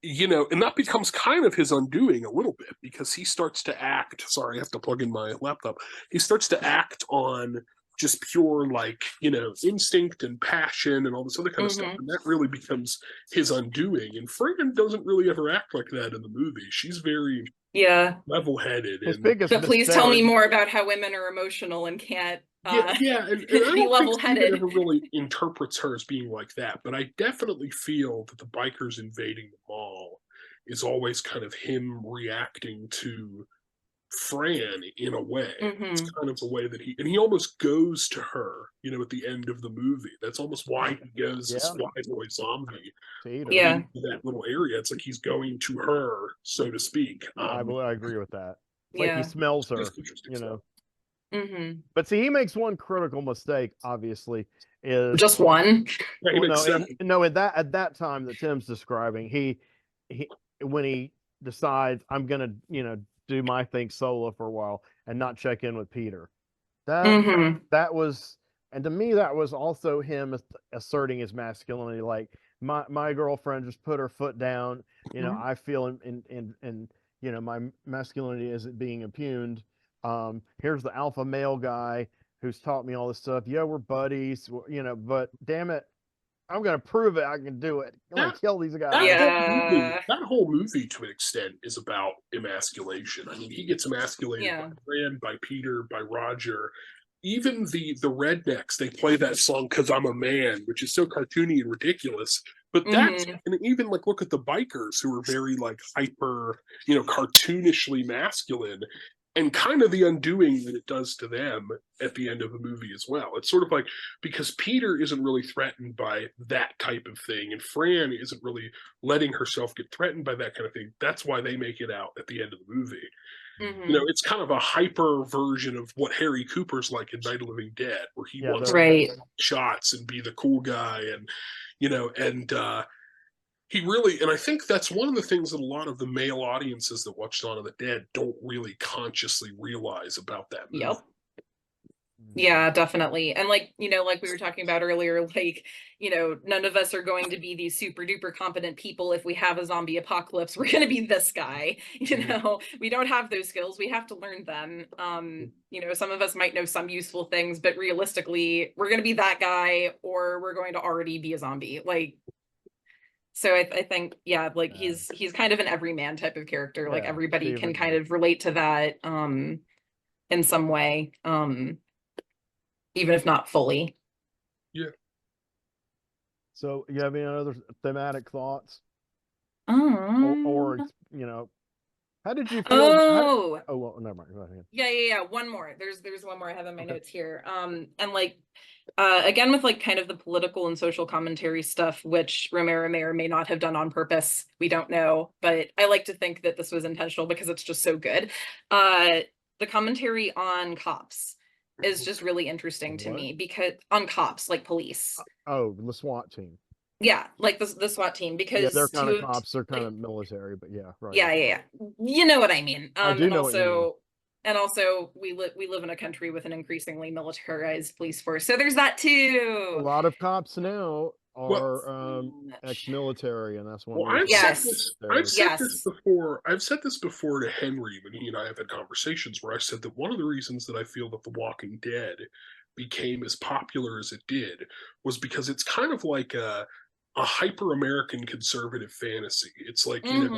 and that becomes kind of his undoing a little bit, because he starts to act. Sorry, I have to plug in my laptop. He starts to act on just pure, like, instinct and passion and all this other kind of stuff. Mhm. And that really becomes his undoing. And Fran doesn't really ever act like that in the movie. She's very Yeah. level-headed. His And biggest But please tell me mistake- more about how women are emotional and can't and I be don't think Steven level-headed. ever really interprets her as being like that. But I definitely feel that the bikers invading the mall is always kind of him reacting to Fran in a way. It's Mhm. kind of the way that he almost goes to her, at the end of the movie. That's almost why he goes as Yeah. Flyboy Zombie Peter. Yeah. into that little area. It's like he's going to her, so to speak. I agree with that. It's like Yeah. he smells her, That's interesting stuff. Mhm. But see, he makes one critical mistake. Obviously, is Just one. Yeah, he well, makes sense. no. At that time that Tim's describing, he when he decides I'm gonna do my thing solo for a while and not check in with Peter. Mhm. That was, and to me, that was also him asserting his masculinity. Like my girlfriend just put her foot down. I feel and my masculinity isn't being impugned. Here's the alpha male guy who's taught me all this stuff. Yeah, we're buddies, but damn it, I'm gonna prove it. I can do it. I'm gonna kill these guys. That whole movie, to an extent, is about emasculation. I mean, he gets emasculated Yeah. by Fran, by Peter, by Roger. Even the rednecks, they play that song "Cause I'm a Man," which is so cartoony and ridiculous. But that's Mhm. and even like look at the bikers, who are very like hyper, cartoonishly masculine, and kind of the undoing that it does to them at the end of the movie as well. It's sort of like, because Peter isn't really threatened by that type of thing, and Fran isn't really letting herself get threatened by that kind of thing. That's why they make it out at the end of the movie. Mhm. It's kind of a hyper version of what Harry Cooper's like in Night of the Living Dead, where he wants Right. to take shots and be the cool guy, and he really, and I think that's one of the things that a lot of the male audiences that watch Dawn of the Dead don't really consciously realize about that movie. Yep. Yeah, definitely. And like we were talking about earlier, none of us are going to be these super duper competent people. If we have a zombie apocalypse, we're going to be this guy. We don't have those skills. We have to learn them. Some of us might know some useful things, but realistically, we're going to be that guy, or we're going to already be a zombie. So I think, yeah, he's kind of an everyman type of character. Like, Yeah, everybody can Steven. kind of relate to that in some way, even if not fully. Yeah. So, you have any other thematic thoughts, or how did you feel? Oh, Well, never mind. Go ahead. yeah. One more. There's one more I have in my notes here. And again, with kind of the political and social commentary stuff, which Romero may or may not have done on purpose. We don't know, but I like to think that this was intentional because it's just so good. The commentary on cops is just really interesting to me, because on cops, like police. Oh, the SWAT team. Yeah, like the SWAT team, because they're kind of cops. They're kind of military, but yeah, right. Yeah. You know what I mean. I do know what you mean. And also, we live in a country with an increasingly militarized police force, so there's that too. A lot of cops now are ex-military, and that's one. Well, I've said this before. I've said this before to Henry when he and I have had conversations where I said that one of the reasons that I feel that The Walking Dead became as popular as it did was because it's kind of like a hyper-American conservative fantasy. It's like, I'm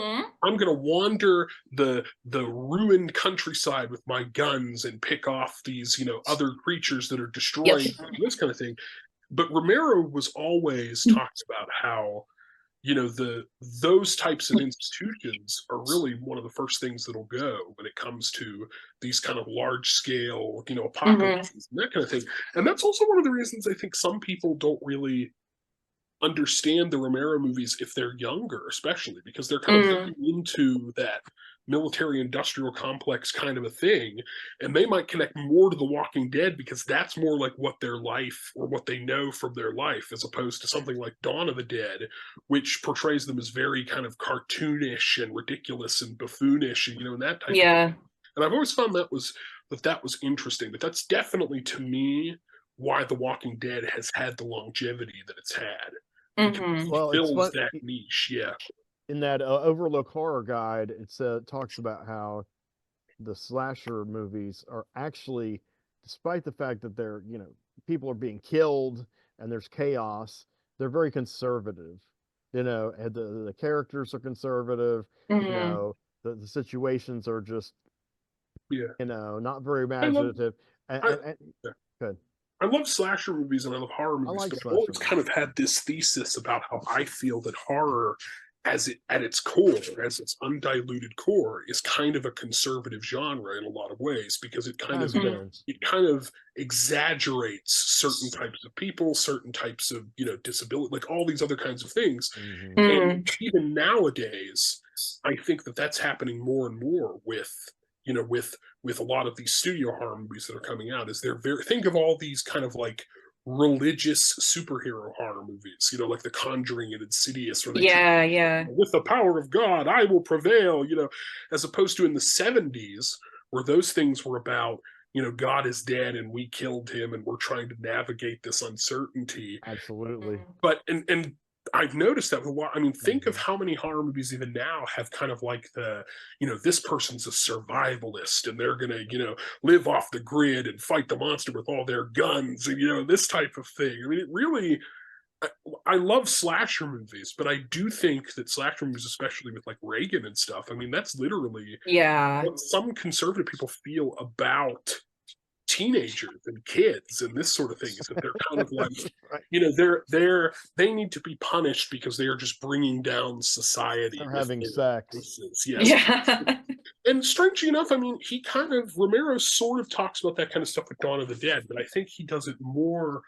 going to wander the ruined countryside with my guns and pick off these, other creatures that are destroying this kind of thing. But Romero was always talking about how, those types of institutions are really one of the first things that'll go when it comes to these kind of large-scale, apocalypses and that kind of thing. And that's also one of the reasons I think some people don't really understand the Romero movies if they're younger, especially because they're kind of into military industrial complex kind of a thing, and they might connect more to The Walking Dead because that's more like what their life or what they know from their life, as opposed to something like Dawn of the Dead, which portrays them as very kind of cartoonish and ridiculous and buffoonish, and and that type of thing. And I've always found that was interesting, but that's definitely, to me, why The Walking Dead has had the longevity that it's had. Well, It fills that niche, yeah. In that Overlook Horror Guide, it talks about how the slasher movies are actually, despite the fact that they're, people are being killed and there's chaos, they're very conservative. And the characters are conservative. The situations are just, not very imaginative. Good. I love slasher movies and I love horror movies, but I've always kind of had this thesis about how I feel that horror, at its core, as its undiluted core, is kind of a conservative genre in a lot of ways, because it kind of exaggerates certain types of people, certain types of disability, like all these other kinds of things. And even nowadays, I think that that's happening more and more with a lot of these studio horror movies that are coming out. Is think of all these kind of like religious superhero horror movies, like The Conjuring and Insidious, where with the power of God I will prevail, as opposed to in the 70s, where those things were about God is dead and we killed him and we're trying to navigate this uncertainty. Absolutely. But and I've noticed that with a lot. I mean, think of how many horror movies even now have kind of like the, this person's a survivalist and they're going to, live off the grid and fight the monster with all their guns and, this type of thing. I mean, it really, I love slasher movies, but I do think that slasher movies, especially with like Reagan and stuff, I mean, that's literally what some conservative people feel about teenagers and kids and this sort of thing, is that they're kind of like, they need to be punished because they are just bringing down society. They're having sex. And strangely enough, I mean, Romero sort of talks about that kind of stuff with Dawn of the Dead, but I think he does it more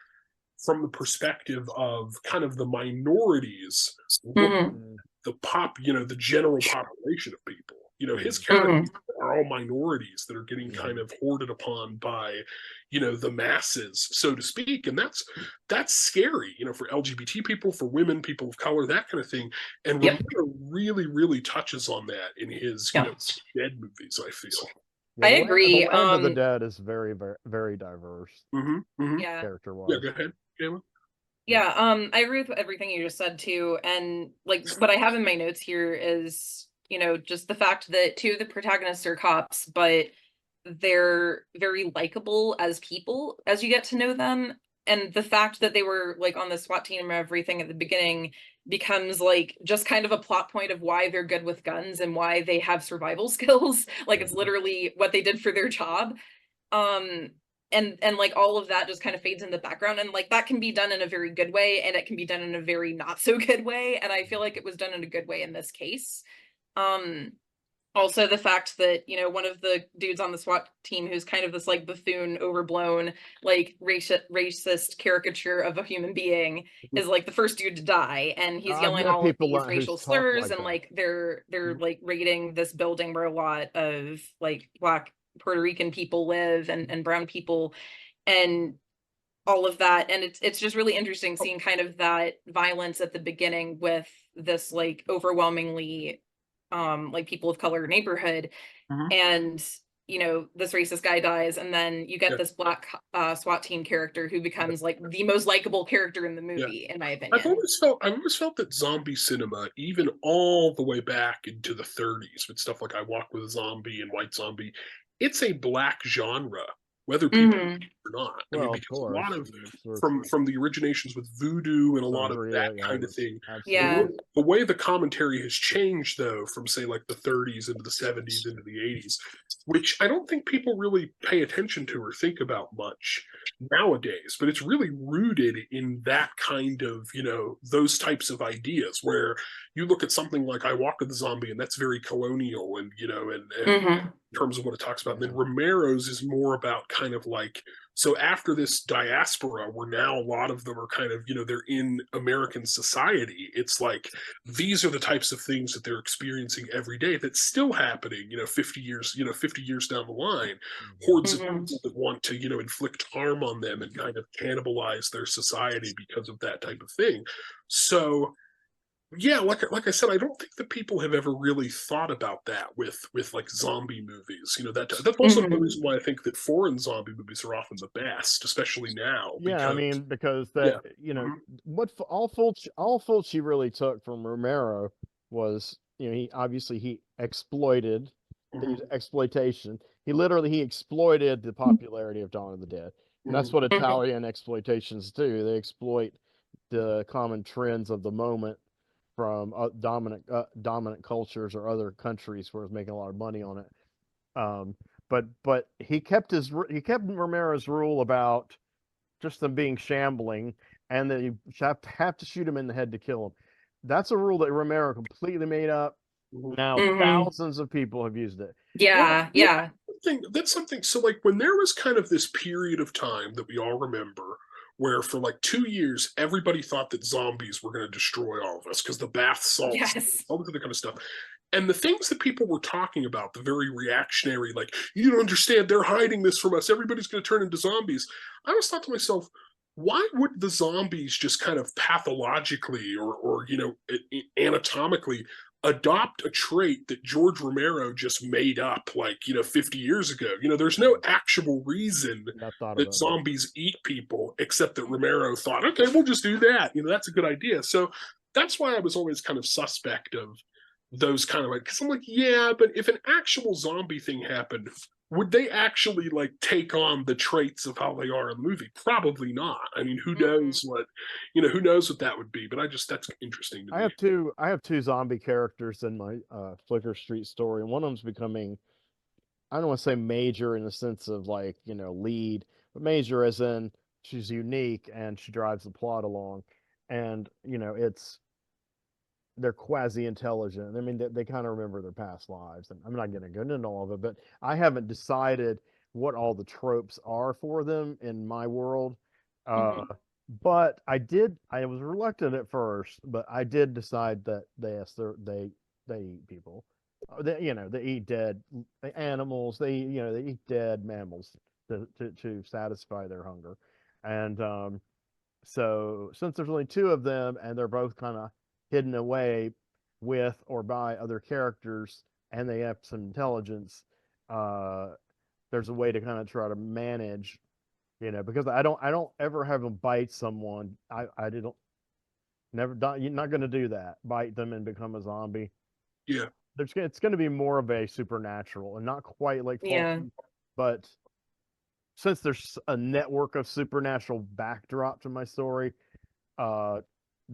from the perspective of kind of the minorities, the the general population of people. His characters are all minorities that are getting kind of hoarded upon by, the masses, so to speak. And that's scary, for LGBT people, for women, people of color, that kind of thing. And Romero really, really touches on that in his, Dead movies, I feel. I agree. The Land of the Dead is very, very, very diverse. Character-wise. Yeah, go ahead, Kaelyn. Yeah, I agree with everything you just said too. And like what I have in my notes here is, just the fact that two of the protagonists are cops, but they're very likable as people as you get to know them. And the fact that they were like on the SWAT team and everything at the beginning becomes like just kind of a plot point of why they're good with guns and why they have survival skills. Like it's literally what they did for their job. And like all of that just kind of fades in the background, and like that can be done in a very good way and it can be done in a very not so good way. And I feel like it was done in a good way in this case. Also the fact that, one of the dudes on the SWAT team who's kind of this like buffoon, overblown, like racist caricature of a human being is like the first dude to die, and he's yelling all of these racial slurs, and like they're like raiding this building where a lot of like Black Puerto Rican people live and brown people and all of that. And it's just really interesting seeing kind of that violence at the beginning with this like overwhelmingly like people of color neighborhood. And this racist guy dies, and then you get this Black SWAT team character who becomes like the most likable character in the movie, in my opinion. I've always felt that zombie cinema, even all the way back into the 30s, with stuff like I Walk with a Zombie and White Zombie, it's a Black genre, whether people or not. I mean, because a lot of from the originations with voodoo and a lot of that kind of thing. The way the commentary has changed, though, from say like the 30s into the 70s into the 80s, which I don't think people really pay attention to or think about much nowadays, but it's really rooted in that kind of, those types of ideas, where you look at something like I Walk with a Zombie, and that's very colonial and, in terms of what it talks about. And then Romero's is more about kind of like, so after this diaspora, where now a lot of them are kind of, they're in American society, it's like these are the types of things that they're experiencing every day that's still happening, 50 years down the line. Hordes of people that want to, inflict harm on them and kind of cannibalize their society because of that type of thing. So yeah, like I said, I don't think that people have ever really thought about that with like zombie movies. That's also the reason why I think that foreign zombie movies are often the best, especially now. Yeah, I mean, because that what all Fulci really took from Romero was, he exploited the exploitation. He exploited the popularity of Dawn of the Dead, and that's what Italian exploitations do. They exploit the common trends of the moment from dominant cultures or other countries where it's making a lot of money on it. But he kept Romero's rule about just them being shambling, and that you have to shoot him in the head to kill him. That's a rule that Romero completely made up. Now thousands of people have used it. Yeah. That's something. So like when there was kind of this period of time that we all remember, where for like 2 years everybody thought that zombies were going to destroy all of us because the bath salts, all the other kind of stuff. And the things that people were talking about, the very reactionary, like, you don't understand, they're hiding this from us, everybody's going to turn into zombies. I always thought to myself, why would the zombies just kind of pathologically or anatomically adopt a trait that George Romero just made up 50 years ago? There's no actual reason that zombies eat people, except that Romero thought, okay, we'll just do that. That's a good idea. So that's why I was always kind of suspect of those kind of, because I'm like, yeah, but if an actual zombie thing happened, would they actually take on the traits of how they are in the movie? Probably not. I mean, who knows what that would be? But that's interesting to me. I have two zombie characters in my Flicker Street story, and one of them's becoming, I don't want to say major in the sense of lead, but major as in she's unique and she drives the plot along, and they're quasi intelligent. I mean, they kind of remember their past lives, and I'm not going to go into all of it, but I haven't decided what all the tropes are for them in my world. But I was reluctant at first, but I did decide that they eat people. They eat dead animals. They eat dead mammals to satisfy their hunger. And so since there's only two of them and they're both kind of hidden away with or by other characters, and they have some intelligence, there's a way to kind of try to manage, because I don't ever have them bite someone. You're not going to do that, bite them and become a zombie. Yeah, it's going to be more of a supernatural and not quite like Fulci, but since there's a network of supernatural backdrop to my story,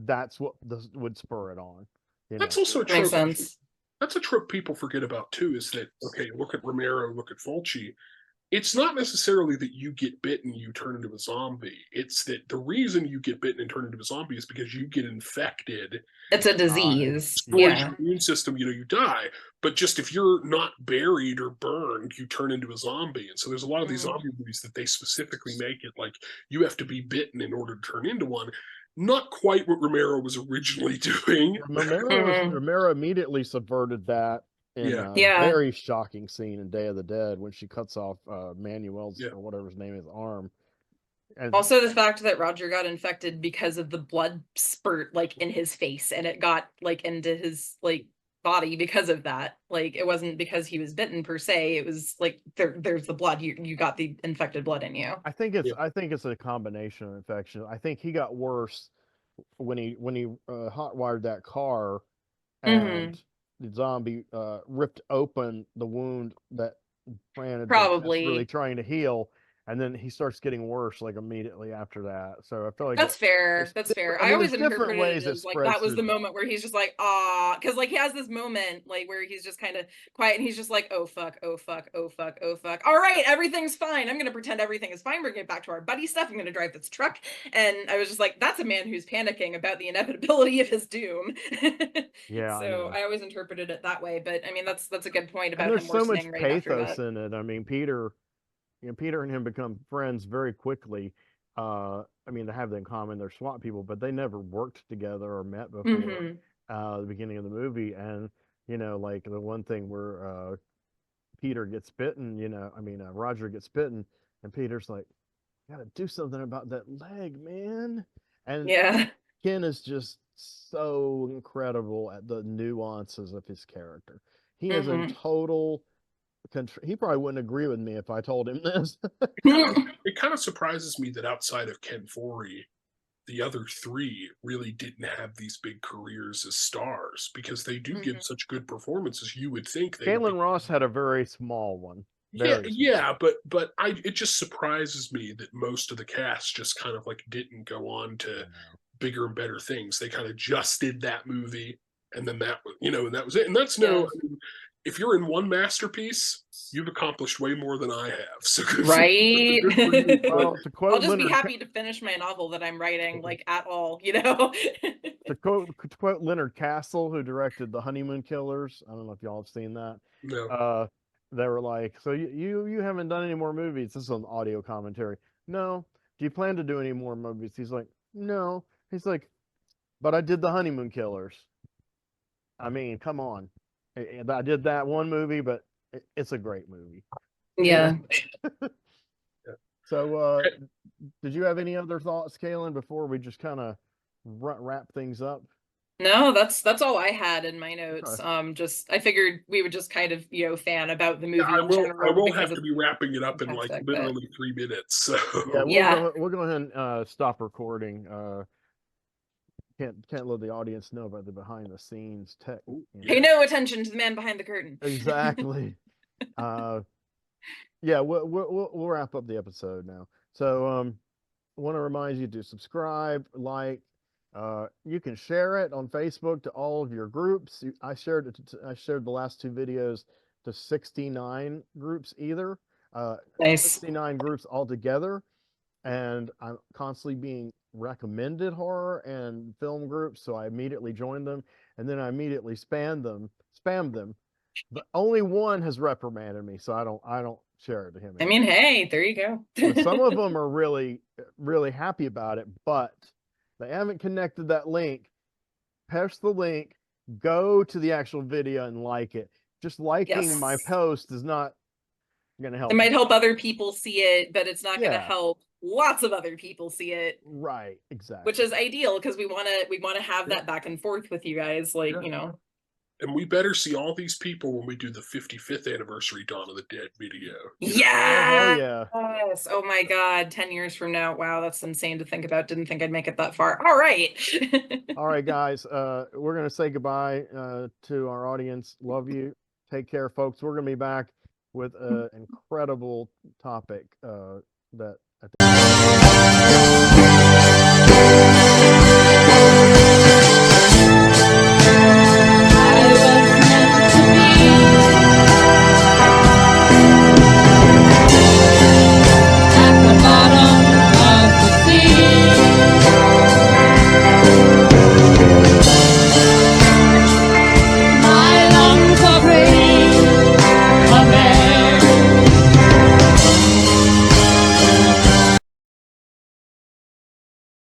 that's what would spur it on. That's also a trope. Makes sense. That's a trope people forget about too, is that, okay, look at Romero, look at Fulci. It's not necessarily that you get bitten, you turn into a zombie. It's that the reason you get bitten and turn into a zombie is because you get infected. It's a disease. Your immune system, you die. But just if you're not buried or burned, you turn into a zombie. And so there's a lot of these zombie movies that they specifically make it like you have to be bitten in order to turn into one. Not quite what Romero was originally doing. Romero immediately subverted that in a very shocking scene in Day of the Dead when she cuts off Manuel's or whatever his name is arm. And also the fact that Roger got infected because of the blood spurt in his face, and it got into his body because of that. It wasn't because he was bitten per se. It was there's the blood. You got the infected blood in you. I think it's a combination of infection. I think he got worse when he hotwired that car, and the zombie ripped open the wound that Brandon was really trying to heal, and then he starts getting worse like immediately after that. So I feel like That's fair. it's That's fair. I I mean, always there's different interpreted ways it it as like spreads that was through the the- moment where he's just like, ah, because like he has this moment like where he's just kind of quiet and he's just like, oh fuck, oh fuck, oh fuck, oh fuck. All right, everything's fine. I'm gonna pretend everything is fine. We're gonna get back to our buddy stuff. I'm gonna drive this truck. And I was just like, that's a man who's panicking about the inevitability of his doom. Yeah, I So know. I always interpreted it that way. But I mean, that's a good point And about there's him so much worsening right after pathos that. in it. I mean, Peter and him become friends very quickly. I mean, they have that in common. They're SWAT people, but they never worked together or met before. Mhm. The beginning of the movie, and like the one thing where Peter gets bitten. Roger gets bitten, and Peter's like, "Gotta do something about that leg, man." And Yeah. Ken is just so incredible at the nuances of his character. He is in Mhm. total control. He probably wouldn't agree with me if I told him this. It kind of surprises me that outside of Ken Foree, the other three really didn't have these big careers as stars, because they do give Mhm. such good performances. You would think they Galen Ross had a very small one. Very yeah, but it just surprises me that most of the cast just kind of like didn't go on to bigger and better things. They kind of just did that movie, and then that was, and that was it. And that's Yeah. I mean, if you're in one masterpiece, you've accomplished way more than I have. So good Right. good for you. Well, to quote I'll just be Leonard, happy to finish my novel that I'm writing, like at all, you know. to quote Leonard Castle, who directed The Honeymoon Killers. I don't know if y'all have seen that. No. They were like, "So you haven't done any more movies?" This is an audio commentary. No. Do you plan to do any more movies? He's like, no. He's like, but I did The Honeymoon Killers. I mean, come on. I did that one movie, but it's a great movie. Yeah. So, did you have any other thoughts, Kaelyn, before we just kind of wrap things up? No, that's all I had in my notes. Okay. Just I figured we would just kind of, fan about the movie I in will general have because to be wrapping it up in like fantastic, literally 3 minutes. So Yeah, Yeah. we'll go ahead and stop recording. Can't let the audience know about the behind the scenes tech. Pay no attention to the man behind the curtain. Exactly. Yeah, we'll wrap up the episode now. So, I want to remind you to subscribe, like. You can share it on Facebook to all of your groups. I shared the last 2 videos to 69 groups either. Nice. 69 groups altogether, and I'm constantly being recommended horror and film groups, so I immediately joined them, and then I immediately spam them. But only one has reprimanded me, so I don't share it to him I anymore. mean, hey, there you go. But some of them are really, really happy about it, but they haven't connected that link. Press the link, go to the actual video and like it. Just liking my Yes. post is not going to help. It might help other people see it, but it's not going to Yeah. help lots of other people see it. Right, exactly. Which is ideal because we want to have that back and forth with you guys, like, And we better see all these people when we do the 55th anniversary Dawn of the Dead video. Yeah. Yes. Oh my God. 10 years from now. Wow, that's insane to think about. Didn't think I'd make it that far. All right. All right, guys. We're gonna say goodbye to our audience. Love you. Take care, folks. We're gonna be back with an incredible topic that